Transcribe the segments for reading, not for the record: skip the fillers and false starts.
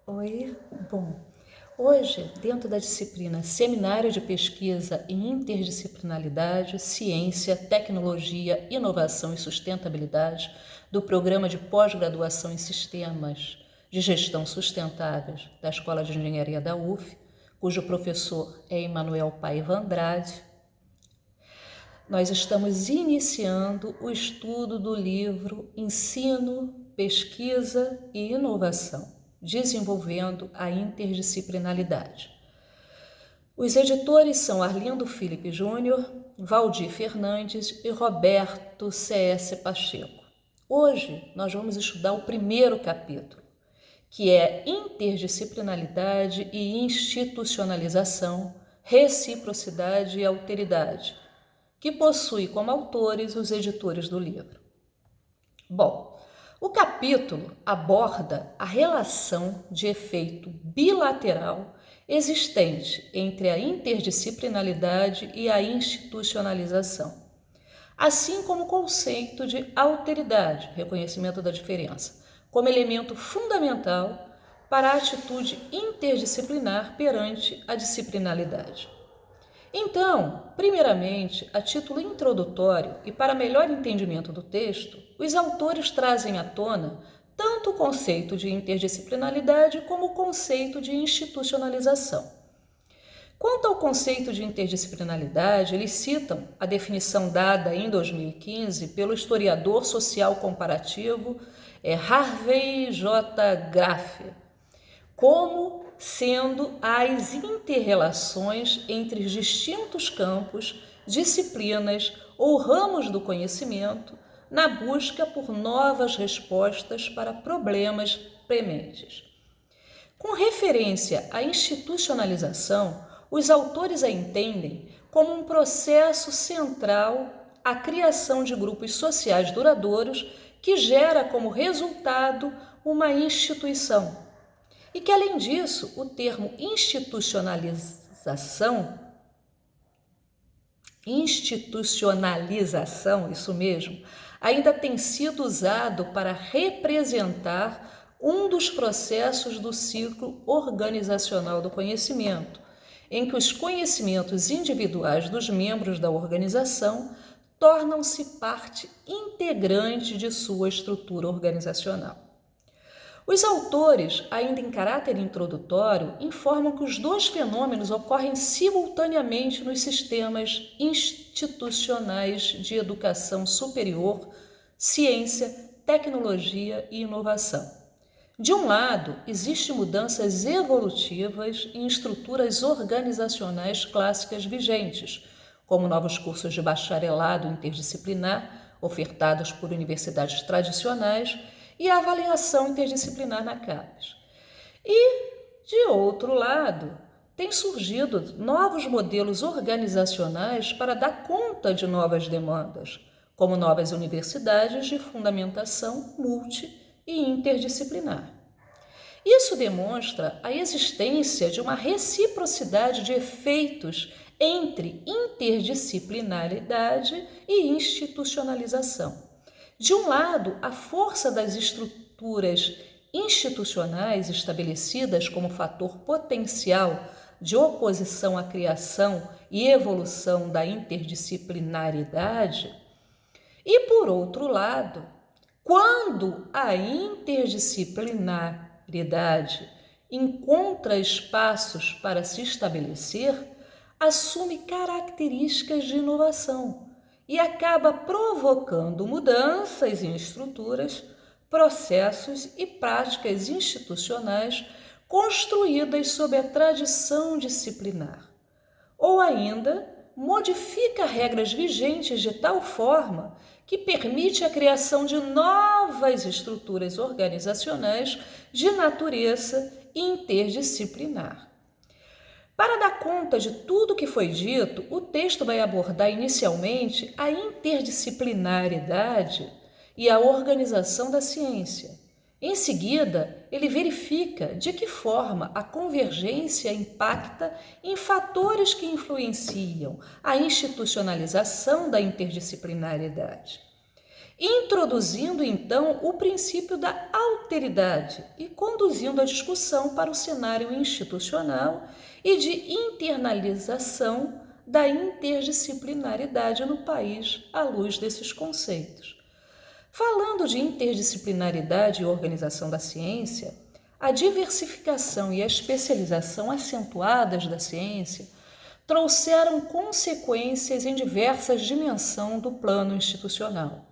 Oi, bom, hoje, dentro da disciplina Seminário de Pesquisa e Interdisciplinaridade, Ciência, Tecnologia, Inovação e Sustentabilidade, do Programa de Pós-Graduação em Sistemas de Gestão Sustentáveis da Escola de Engenharia da UF, cujo professor é Emanuel Paiva Andrade, nós estamos iniciando o estudo do livro Ensino, Pesquisa e Inovação, desenvolvendo a interdisciplinaridade. Os editores são Arlindo Felipe Júnior, Valdir Fernandes e Roberto C.S. Pacheco. Hoje nós vamos estudar o primeiro capítulo, que é Interdisciplinaridade e Institucionalização, Reciprocidade e Alteridade, que possui como autores os editores do livro. Bom, o capítulo aborda a relação de efeito bilateral existente entre a interdisciplinaridade e a institucionalização, assim como o conceito de alteridade, reconhecimento da diferença, como elemento fundamental para a atitude interdisciplinar perante a disciplinaridade. Então, primeiramente, a título introdutório e para melhor entendimento do texto, os autores trazem à tona tanto o conceito de interdisciplinaridade como o conceito de institucionalização. Quanto ao conceito de interdisciplinaridade, eles citam a definição dada em 2015 pelo historiador social comparativo Harvey J. Graff, como sendo as inter-relações entre os distintos campos, disciplinas ou ramos do conhecimento na busca por novas respostas para problemas prementes. Com referência à institucionalização, os autores a entendem como um processo central à criação de grupos sociais duradouros que gera como resultado uma instituição. E que, além disso, o termo institucionalização, isso mesmo, ainda tem sido usado para representar um dos processos do ciclo organizacional do conhecimento, em que os conhecimentos individuais dos membros da organização tornam-se parte integrante de sua estrutura organizacional. Os autores, ainda em caráter introdutório, informam que os dois fenômenos ocorrem simultaneamente nos sistemas institucionais de educação superior, ciência, tecnologia e inovação. De um lado, existem mudanças evolutivas em estruturas organizacionais clássicas vigentes, como novos cursos de bacharelado interdisciplinar, ofertados por universidades tradicionais, e a avaliação interdisciplinar na CAPES. E, de outro lado, têm surgido novos modelos organizacionais para dar conta de novas demandas, como novas universidades de fundamentação multi e interdisciplinar. Isso demonstra a existência de uma reciprocidade de efeitos entre interdisciplinaridade e institucionalização. De um lado, a força das estruturas institucionais estabelecidas como fator potencial de oposição à criação e evolução da interdisciplinaridade, e, por outro lado, quando a interdisciplinaridade encontra espaços para se estabelecer, assume características de inovação e acaba provocando mudanças em estruturas, processos e práticas institucionais construídas sob a tradição disciplinar, ou ainda modifica regras vigentes de tal forma que permite a criação de novas estruturas organizacionais de natureza interdisciplinar. Para dar conta de tudo o que foi dito, o texto vai abordar inicialmente a interdisciplinaridade e a organização da ciência. Em seguida, ele verifica de que forma a convergência impacta em fatores que influenciam a institucionalização da interdisciplinaridade. introduzindo então o princípio da alteridade e conduzindo a discussão para o cenário institucional e de internalização da interdisciplinaridade no país à luz desses conceitos. Falando de interdisciplinaridade e organização da ciência, a diversificação e a especialização acentuadas da ciência trouxeram consequências em diversas dimensões do plano institucional.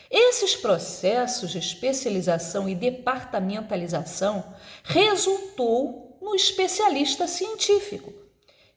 Esses processos de especialização e departamentalização resultou no especialista científico,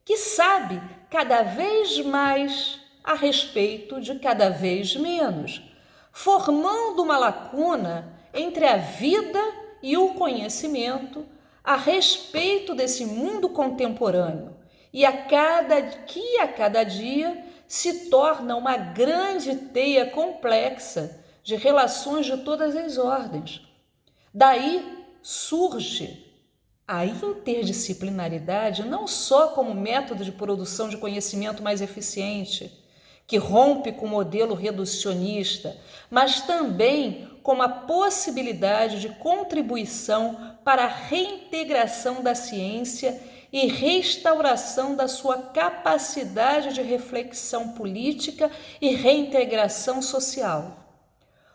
que sabe cada vez mais a respeito de cada vez menos, formando uma lacuna entre a vida e o conhecimento a respeito desse mundo contemporâneo, e a cada dia se torna uma grande teia complexa de relações de todas as ordens. Daí surge a interdisciplinaridade não só como método de produção de conhecimento mais eficiente, que rompe com o modelo reducionista, mas também como a possibilidade de contribuição para a reintegração da ciência e restauração da sua capacidade de reflexão política e reintegração social.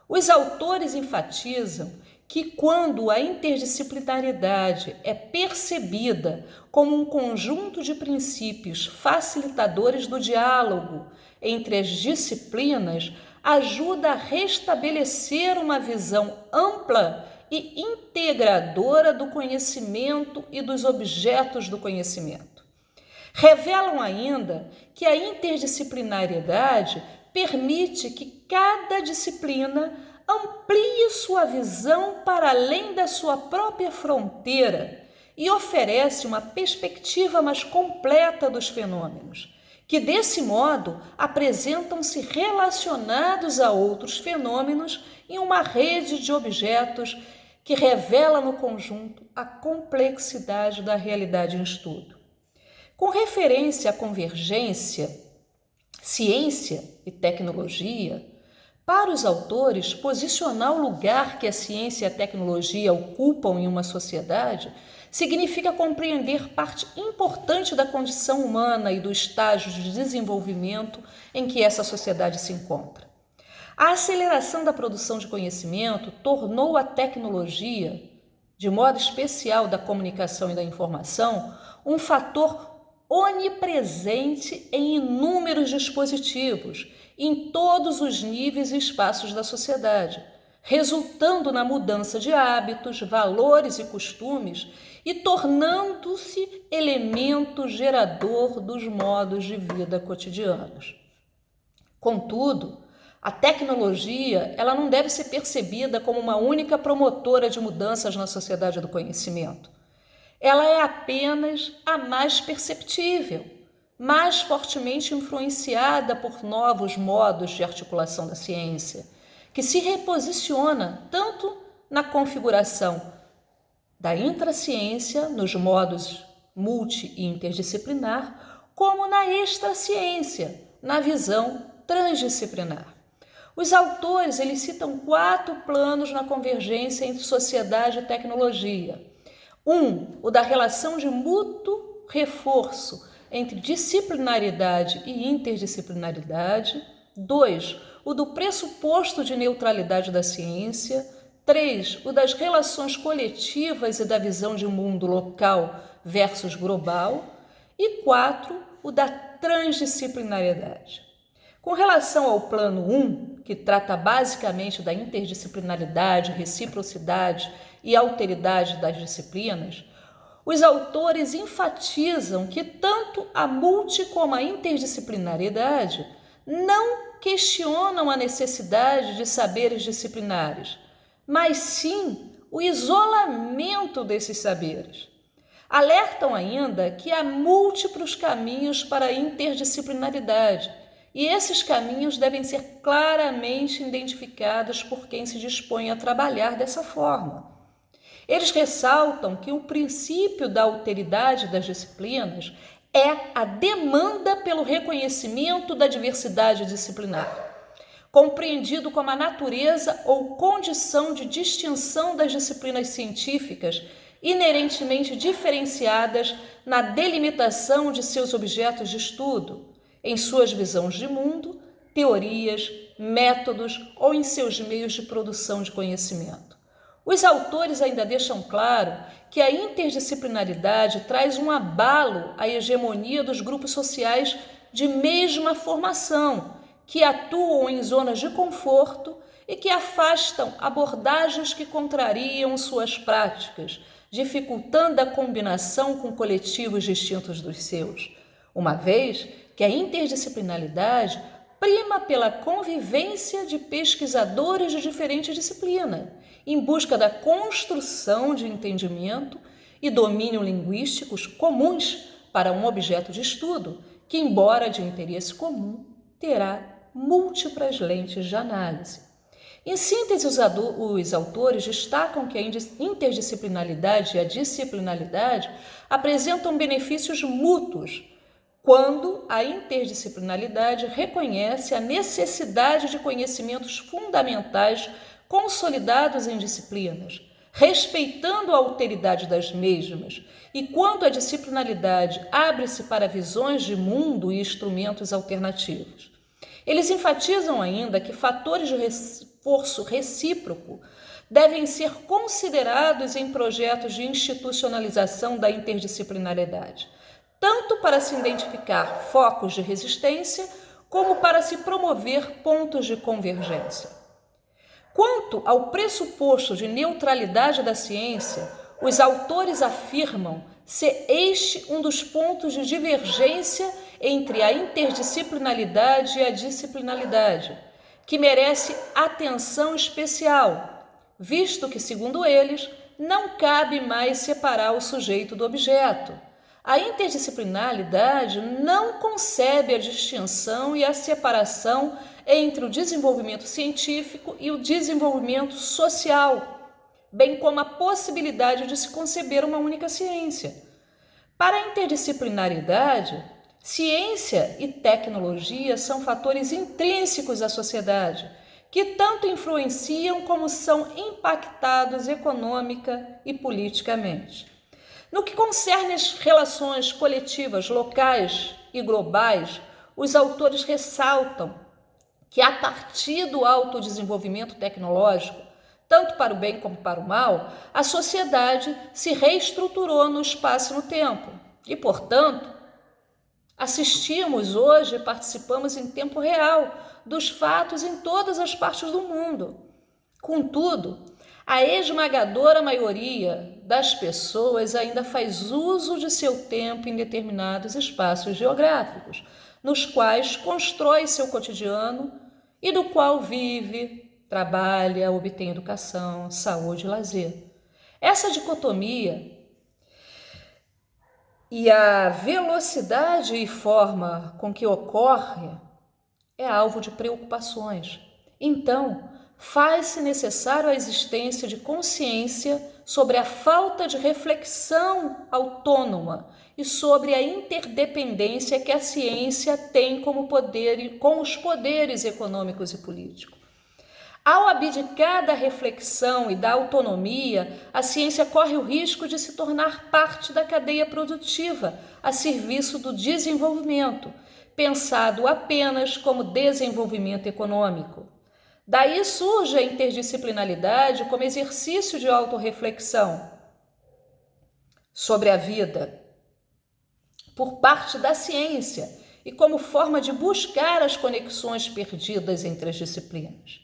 Os autores enfatizam que quando a interdisciplinaridade é percebida como um conjunto de princípios facilitadores do diálogo entre as disciplinas, ajuda a restabelecer uma visão ampla e integradora do conhecimento e dos objetos do conhecimento. Revelam ainda que a interdisciplinariedade permite que cada disciplina amplie sua visão para além da sua própria fronteira e oferece uma perspectiva mais completa dos fenômenos, que desse modo apresentam-se relacionados a outros fenômenos em uma rede de objetos que revela no conjunto a complexidade da realidade em estudo. Com referência à convergência, ciência e tecnologia, para os autores, posicionar o lugar que a ciência e a tecnologia ocupam em uma sociedade significa compreender parte importante da condição humana e do estágio de desenvolvimento em que essa sociedade se encontra. A aceleração da produção de conhecimento tornou a tecnologia, de modo especial da comunicação e da informação, um fator onipresente em inúmeros dispositivos, em todos os níveis e espaços da sociedade, resultando na mudança de hábitos, valores e costumes e tornando-se elemento gerador dos modos de vida cotidianos. Contudo, a tecnologia ela não deve ser percebida como uma única promotora de mudanças na sociedade do conhecimento. Ela é apenas a mais perceptível, mais fortemente influenciada por novos modos de articulação da ciência, que se reposiciona tanto na configuração da intraciência, nos modos multi e interdisciplinar, como na extraciência, na visão transdisciplinar. Os autores eles citam 4 planos na convergência entre sociedade e tecnologia. O da relação de mútuo reforço entre disciplinaridade e interdisciplinaridade. 2, o do pressuposto de neutralidade da ciência. 3, o das relações coletivas e da visão de mundo local versus global. E 4, o da transdisciplinaridade. Com relação ao plano 1, que trata basicamente da interdisciplinaridade, reciprocidade e alteridade das disciplinas, os autores enfatizam que tanto a multi como a interdisciplinaridade não questionam a necessidade de saberes disciplinares, mas sim o isolamento desses saberes. Alertam ainda que há múltiplos caminhos para a interdisciplinaridade e esses caminhos devem ser claramente identificados por quem se dispõe a trabalhar dessa forma. Eles ressaltam que o princípio da alteridade das disciplinas é a demanda pelo reconhecimento da diversidade disciplinar. compreendido como a natureza ou condição de distinção das disciplinas científicas inerentemente diferenciadas na delimitação de seus objetos de estudo, em suas visões de mundo, teorias, métodos ou em seus meios de produção de conhecimento. Os autores ainda deixam claro que a interdisciplinaridade traz um abalo à hegemonia dos grupos sociais de mesma formação, que atuam em zonas de conforto e que afastam abordagens que contrariam suas práticas, dificultando a combinação com coletivos distintos dos seus, uma vez que a interdisciplinaridade prima pela convivência de pesquisadores de diferentes disciplinas, em busca da construção de entendimento e domínio linguísticos comuns para um objeto de estudo, que, embora de interesse comum, terá múltiplas lentes de análise. Em síntese, os autores destacam que a interdisciplinaridade e a disciplinaridade apresentam benefícios mútuos quando a interdisciplinaridade reconhece a necessidade de conhecimentos fundamentais consolidados em disciplinas, respeitando a alteridade das mesmas, e quando a disciplinaridade abre-se para visões de mundo e instrumentos alternativos. Eles enfatizam ainda que fatores de reforço recíproco devem ser considerados em projetos de institucionalização da interdisciplinaridade, tanto para se identificar focos de resistência, como para se promover pontos de convergência. Quanto ao pressuposto de neutralidade da ciência, os autores afirmam ser este um dos pontos de divergência entre a interdisciplinaridade e a disciplinaridade, que merece atenção especial, visto que, segundo eles, não cabe mais separar o sujeito do objeto. A interdisciplinaridade não concebe a distinção e a separação entre o desenvolvimento científico e o desenvolvimento social, bem como a possibilidade de se conceber uma única ciência. Para a interdisciplinaridade, ciência e tecnologia são fatores intrínsecos à sociedade, que tanto influenciam como são impactados econômica e politicamente. No que concerne às relações coletivas locais e globais, os autores ressaltam que, a partir do autodesenvolvimento tecnológico, tanto para o bem como para o mal, a sociedade se reestruturou no espaço e no tempo e, portanto, assistimos hoje e participamos em tempo real dos fatos em todas as partes do mundo. Contudo, a esmagadora maioria das pessoas ainda faz uso de seu tempo em determinados espaços geográficos, nos quais constrói seu cotidiano e do qual vive, trabalha, obtém educação, saúde e lazer. Essa dicotomia e a velocidade e forma com que ocorre é alvo de preocupações. Então, faz-se necessário a existência de consciência sobre a falta de reflexão autônoma e sobre a interdependência que a ciência tem com os poderes econômicos e políticos. Ao abdicar da reflexão e da autonomia, a ciência corre o risco de se tornar parte da cadeia produtiva a serviço do desenvolvimento, pensado apenas como desenvolvimento econômico. Daí surge a interdisciplinaridade como exercício de autorreflexão sobre a vida por parte da ciência e como forma de buscar as conexões perdidas entre as disciplinas.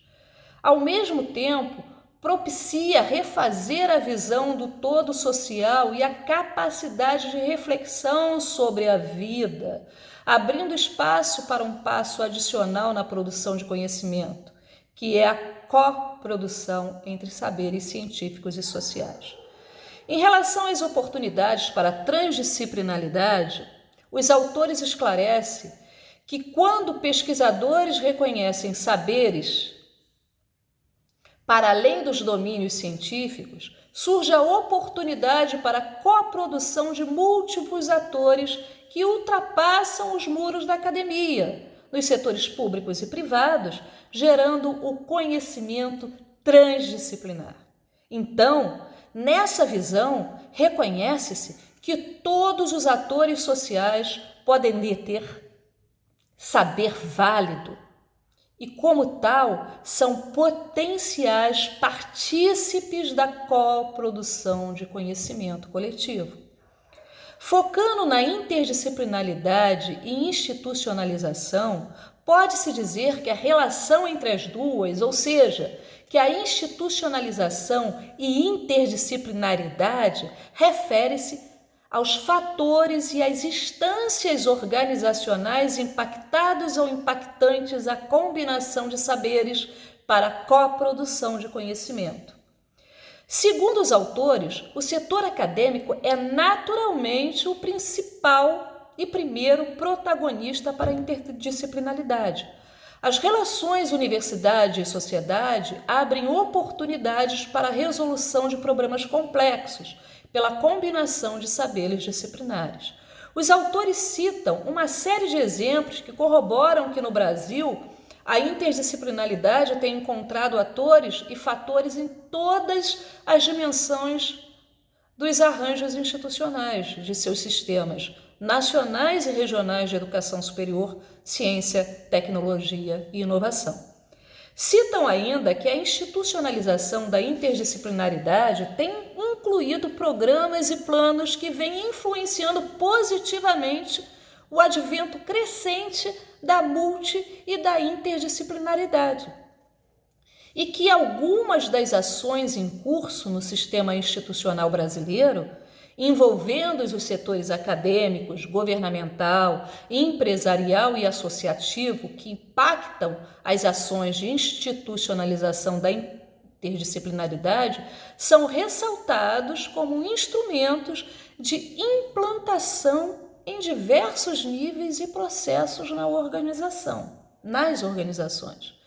Ao mesmo tempo, propicia refazer a visão do todo social e a capacidade de reflexão sobre a vida, abrindo espaço para um passo adicional na produção de conhecimento, que é a coprodução entre saberes científicos e sociais. Em relação às oportunidades para a transdisciplinaridade, os autores esclarecem que quando pesquisadores reconhecem saberes para além dos domínios científicos, surge a oportunidade para a coprodução de múltiplos atores que ultrapassam os muros da academia, nos setores públicos e privados, gerando o conhecimento transdisciplinar. Então, nessa visão, reconhece-se que todos os atores sociais podem deter saber válido e, como tal, são potenciais partícipes da coprodução de conhecimento coletivo. Focando na interdisciplinaridade e institucionalização, pode-se dizer que a relação entre as duas, ou seja, que a institucionalização e interdisciplinaridade refere-se aos fatores e às instâncias organizacionais impactados ou impactantes à combinação de saberes para a coprodução de conhecimento. Segundo os autores, o setor acadêmico é naturalmente o principal e primeiro protagonista para a interdisciplinaridade. As relações universidade e sociedade abrem oportunidades para a resolução de problemas complexos, pela combinação de saberes disciplinares. Os autores citam uma série de exemplos que corroboram que no Brasil a interdisciplinaridade tem encontrado atores e fatores em todas as dimensões dos arranjos institucionais de seus sistemas nacionais e regionais de educação superior, ciência, tecnologia e inovação. Citam ainda que a institucionalização da interdisciplinaridade tem incluído programas e planos que vêm influenciando positivamente o advento crescente da multi- e da interdisciplinaridade. E que algumas das ações em curso no sistema institucional brasileiro, envolvendo os setores acadêmicos, governamental, empresarial e associativo, que impactam as ações de institucionalização da interdisciplinaridade, são ressaltados como instrumentos de implantação em diversos níveis e processos nas organizações.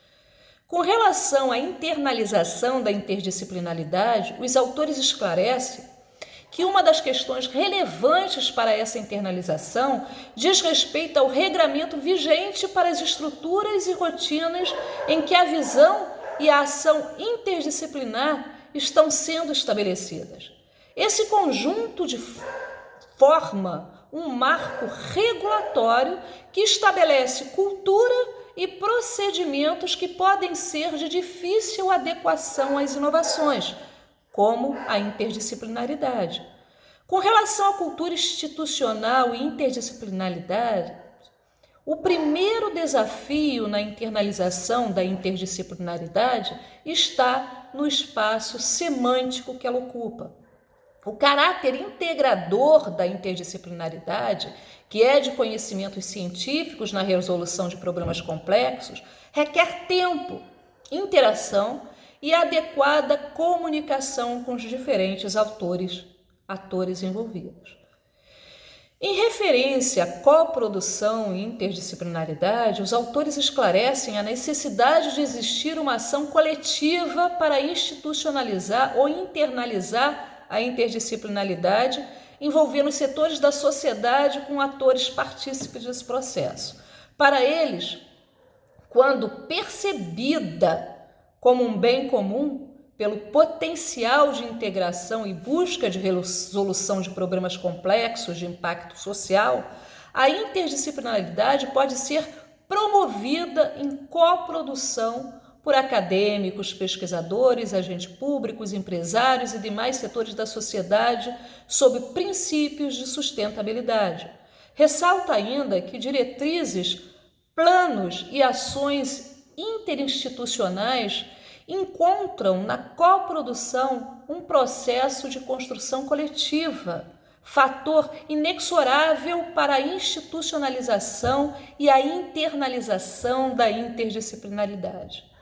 Com relação à internalização da interdisciplinaridade, os autores esclarecem que uma das questões relevantes para essa internalização diz respeito ao regramento vigente para as estruturas e rotinas em que a visão e a ação interdisciplinar estão sendo estabelecidas. Esse conjunto forma um marco regulatório que estabelece cultura e procedimentos que podem ser de difícil adequação às inovações, como a interdisciplinaridade. Com relação à cultura institucional e interdisciplinaridade, o primeiro desafio na internalização da interdisciplinaridade está no espaço semântico que ela ocupa. O caráter integrador da interdisciplinaridade, que é de conhecimentos científicos na resolução de problemas complexos, requer tempo, interação e adequada comunicação com os diferentes atores envolvidos. Em referência à coprodução e interdisciplinaridade, os autores esclarecem a necessidade de existir uma ação coletiva para institucionalizar ou internalizar a interdisciplinaridade, envolvendo os setores da sociedade com atores partícipes desse processo. Para eles, quando percebida como um bem comum, pelo potencial de integração e busca de resolução de problemas complexos de impacto social, a interdisciplinaridade pode ser promovida em coprodução por acadêmicos, pesquisadores, agentes públicos, empresários e demais setores da sociedade sob princípios de sustentabilidade. Ressalta ainda que diretrizes, planos e ações interinstitucionais encontram na coprodução um processo de construção coletiva, fator inexorável para a institucionalização e a internalização da interdisciplinaridade.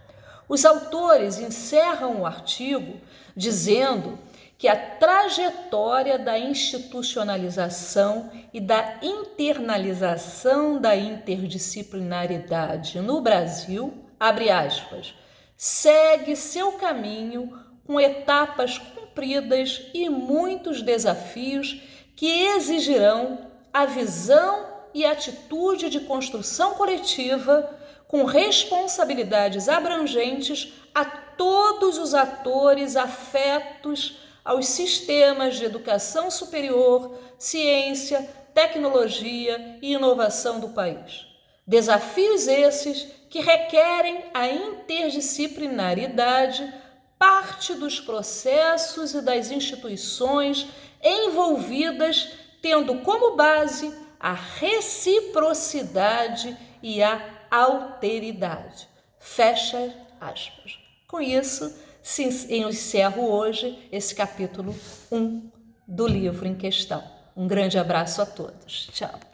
Os autores encerram o artigo dizendo que a trajetória da institucionalização e da internalização da interdisciplinaridade no Brasil, abre aspas, segue seu caminho com etapas cumpridas e muitos desafios que exigirão a visão e atitude de construção coletiva com responsabilidades abrangentes a todos os atores afetos aos sistemas de educação superior, ciência, tecnologia e inovação do país. Desafios esses que requerem a interdisciplinaridade, parte dos processos e das instituições envolvidas, tendo como base a reciprocidade e a alteridade. Fecha aspas. Com isso, eu encerro hoje esse capítulo 1 do livro em questão. Um grande abraço a todos. Tchau.